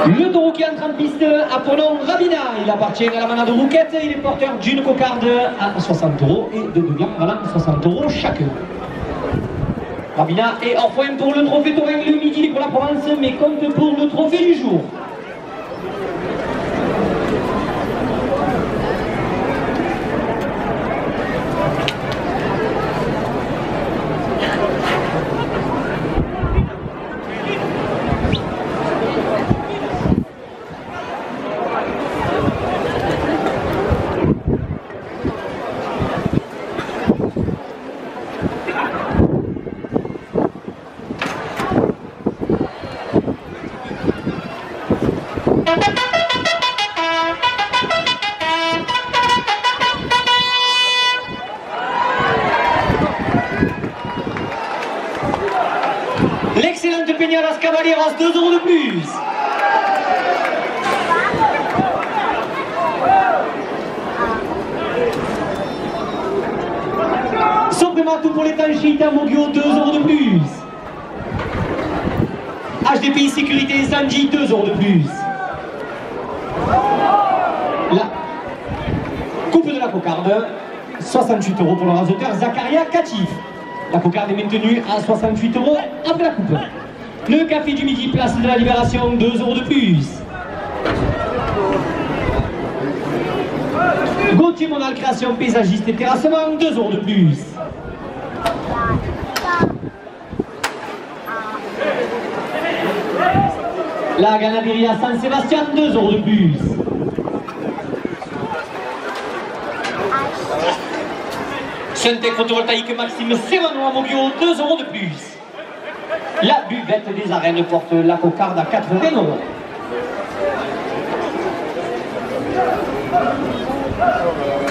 Le taureau qui entre en piste a pour nom Rabina. Il appartient à la manade Rouquette. Il est porteur d'une cocarde à 60 € et de 2 viandes valant 60 € chacun. Rabina est hors point pour le trophée taurin le midi pour la Provence, mais compte pour le trophée du jour. L'excellente Peñadas Caballeros, 2 € de plus. Sopremato pour l'étanchéité Mogio, 2 € de plus. HDPI Sécurité Sanji, 2 € de plus. La coupe de la cocarde, 68 € pour le rasoteur Zakaria Katif. La cocarde est maintenue à 68 € après la coupe. Le café du midi, place de la Libération, 2 € de plus. Gauthier Monal, création paysagiste et terrassement, 2 € de plus. La Ganaderia San Sébastien, 2 € de plus. Syntec photovoltaïque Maxime Serrano à Mogio, 2 € de plus. La buvette des arènes porte la cocarde à 80 €.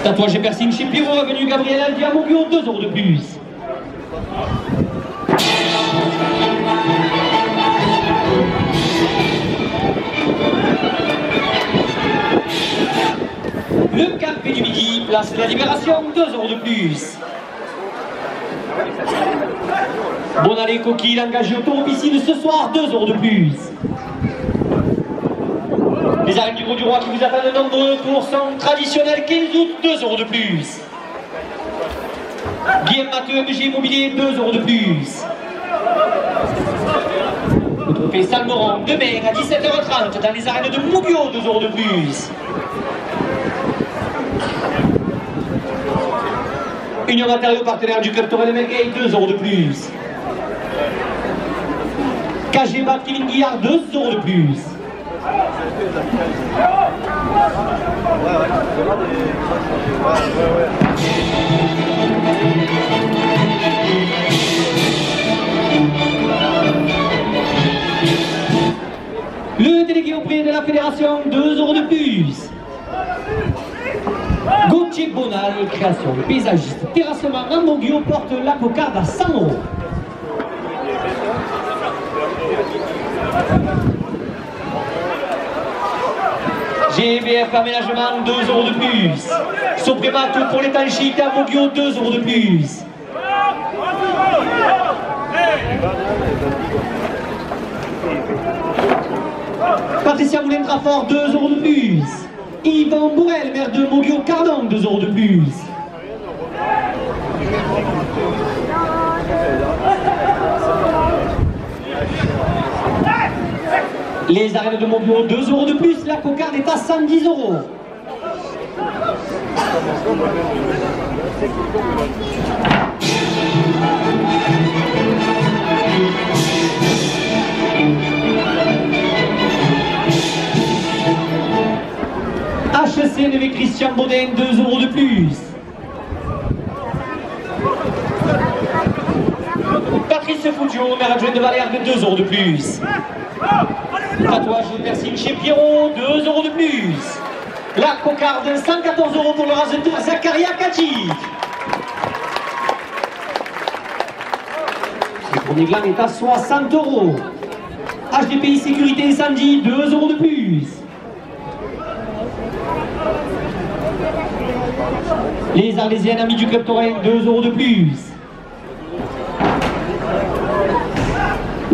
Tatouage et piercing chez Pierrot, avenue Gabriel Aldi à Mogio, 2 € de plus. Le café du midi, place de la Libération, 2 € de plus. Bon allez, coquille, engagé au tour piscine ce soir, 2 € de plus. Les arènes du Gros du Roi qui vous attendent nombreux pour son traditionnel 15 août, 2 € de plus. Guillaume Matteux, MG Immobilier, 2 € de plus. Le trophée Salmoron, demain à 17h30 dans les arènes de Mogio, 2 € de plus. Union Matériaux, partenaire du club Torel Melgay, 2 € de plus. KG Bat Kevin Guillard, 2 € de plus. Le délégué auprès de la fédération, 2 € de plus. Gauthier Bonal, création, le paysagiste, terrassement à Mogio, porte la cocarde à 100 €. GBF Aménagement, 2 € de plus. Sopremato pour l'étanchéité à Mogio, 2 € de plus. Patricia Moulin-Trafort, 2 € de plus. Yvan Bourrel, maire de Mogio Cardon, 2 € de plus. Les arènes de Mogio, 2 € de plus. La cocarde est à 110 €. HCN avec Christian Baudin, 2 € de plus. Patrice Fougio, maire adjoint de Valère, 2 € de plus. Tatouage et piercing chez Pierrot, 2 € de plus. La cocarde, 114 € pour le rasoteur Zakaria Katif. Le premier gland est à 60 €. HDPI Sécurité Incendie, 2 € de plus. Les Arlésiennes, amis du club Torrent, 2 € de plus.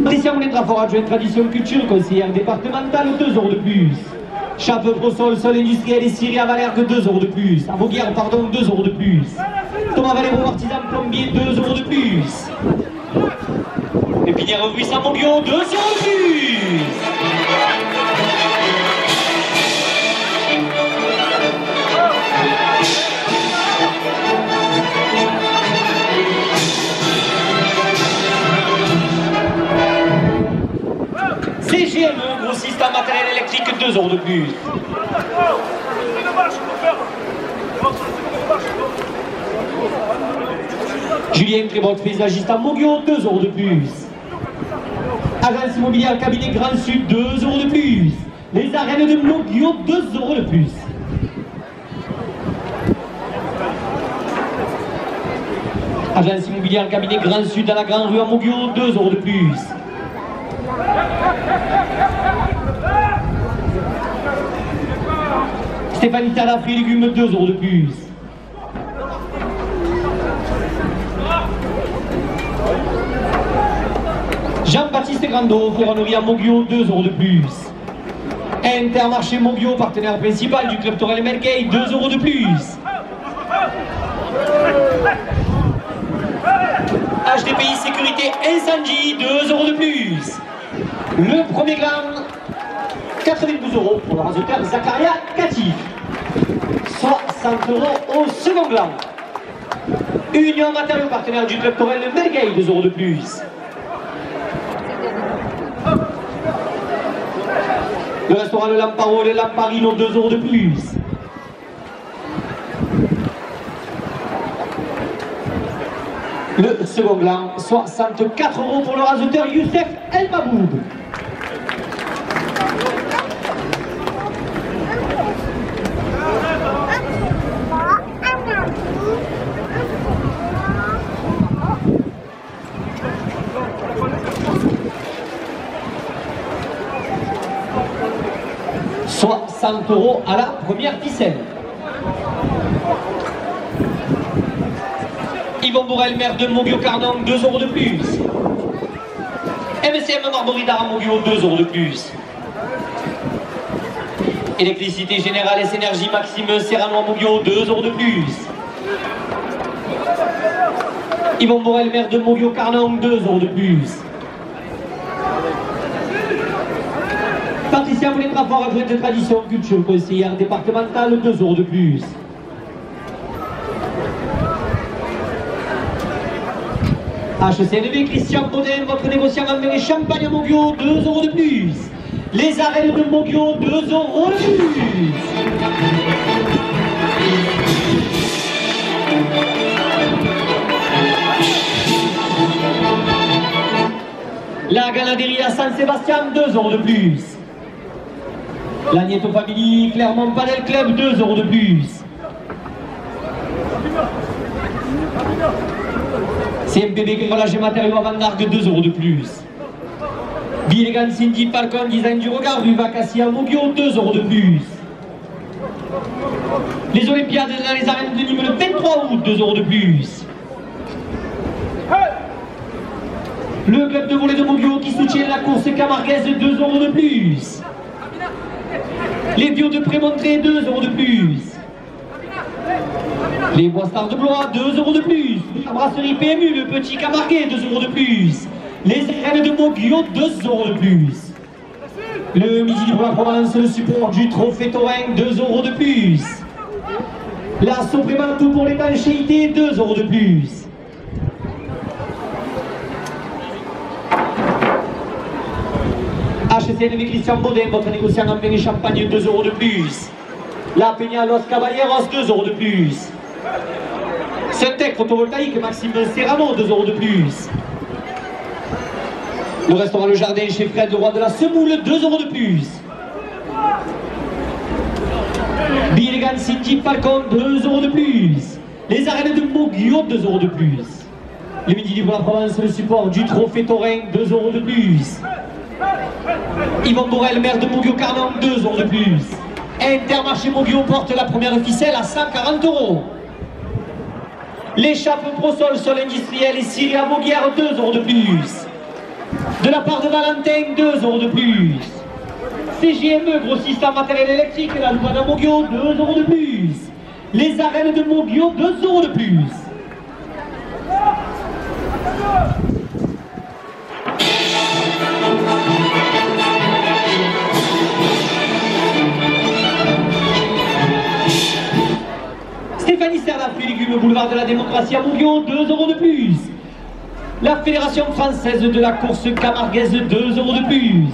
Patricia Moulin-Trafort, adjointe tradition culture, conseillère départementale, 2 € de plus. Chape Pro Sol, sol industriel et Syrie à Valère, 2 € de plus. Avoguière, pardon, 2 € de plus. Thomas Valéro, artisan plombier, 2 € de plus. Pépinière Buisson Montguillon, 2 € de plus. CGME, grossiste en matériel électrique, 2 € de plus. Julien Trébotte, paysagiste à Montguillon, 2 € de plus. Agence immobilière cabinet Grand Sud, 2 € de plus. Les arènes de Montguillon, 2 € de plus. Agence immobilière cabinet Grand Sud à la Grande Rue à Montguillon, 2 € de plus. Stéphanie Tala, fruits et légumes, 2 € de plus. Jean-Baptiste Grandot, ferronnerie à Montguillon, 2 € de plus. Intermarché Montguillon, partenaire principal du club Torel Melgay, 2 € de plus. HDPI Sécurité Incendie, 2 € de plus. Le premier gland, 92 € pour le rasoteur Zacharia Catif. 60 € au second gland. Union Matériaux, partenaire du club Torel Melgay, 2 € de plus. Le restaurant Le Lamparo, le Lamparino, 2 € de plus. Le second gland, 64 € pour le rasoteur Youssef El Maboub. Soit 100 € à la première ficelle. Yvon Bourrel, maire de Montguillon-Carnon, 2 € de plus. MCM Marborida à Montguillon, 2 € de plus. Électricité Générale et Énergie Maxime Serrano à Montguillon, 2 € de plus. Yvon Bourrel, maire de Montguillon-Carnon, 2 € de plus. Patricia Moulin-Trafort, adjointe de tradition culture, conseillère départementale, 2 € de plus. HCNV, Christian Baudin, votre négociant en vin et champagne à Montguillon, 2 € de plus. Les arènes de Montguillon, 2 € de plus. La ganaderie à Saint-Sébastien, 2 € de plus. La Nieto Family, Clermont Padel Club, 2 € de plus. CMPB Grelage et Matériaux à Van Argue, 2 € de plus. Bilegan Cindy Falcon, design du regard, rue Vacassia à Montguillon, 2 € de plus. Les Olympiades dans les arènes de Nîmes le 23 août, 2 € de plus. Le club de volley de Montguillon qui soutient la course camarguaise, 2 € de plus. Les Bio de Prémontré, 2 € de plus. Les Bois Stars de Blois, 2 € de plus. La brasserie PMU, le Petit Camarguais, 2 € de plus. Les arènes de Montguillon, 2 € de plus. Le Midi Libre la Provence, le support du Trophée Taurin, 2 € de plus. La Sopréma, tout pour l'étanchéité, 2 € de plus. HCNV Christian Baudin, votre négociant en vin et champagne, 2 € de plus. La Peña Los Caballeros, 2 € de plus. Syntec photovoltaïque Maxime Serrano, 2 € de plus. Le restaurant Le Jardin chez Fred, le roi de la semoule, 2 € de plus. Bilegan City Falcon, 2 € de plus. Les arènes de Montguillon, 2 € de plus. Le Midi Libre la Provence, le support du Trophée Taurin, 2 € de plus. Yvon Bourrel, maire de Montguillon-Carnon, 2 € de plus. Intermarché Montguillon porte la première ficelle à 140 €. L'échappe Pro Sol, sol industriel et Syrie à Montguillard, 2 € de plus. De la part de Valentin, 2 € de plus. CGME, grossiste en matériel électrique, la loi de Moguio, 2 € de plus. Les arènes de Moguio, 2 € de plus. Stéphanie Serda, fruits et légumes, boulevard de la démocratie à Moguio, 2 € de plus. La Fédération française de la course camarguaise, 2 € de plus.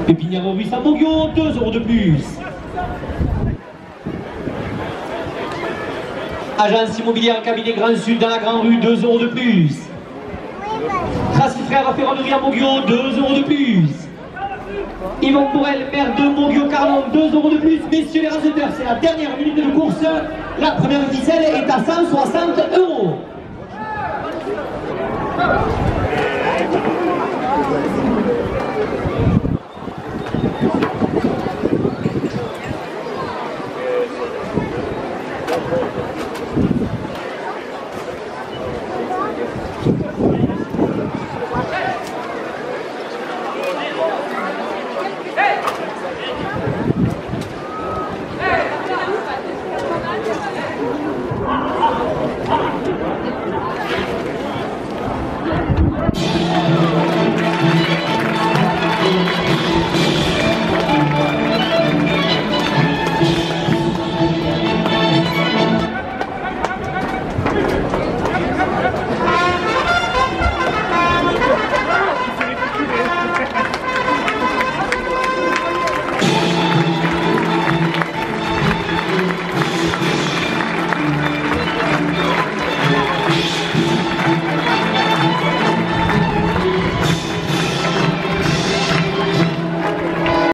Pépinière Russe à Moguio, 2 € de plus. Agence immobilière cabinet Grand Sud dans la Grande Rue, 2 € de plus. Tracy Frères Ferronnerie à Moguio, 2 € de plus. Yvon Bourrel, maire de Moguio-Carnon, 2 € de plus. Messieurs les raseteurs, c'est la dernière minute de course. La première ficelle est à 160 €.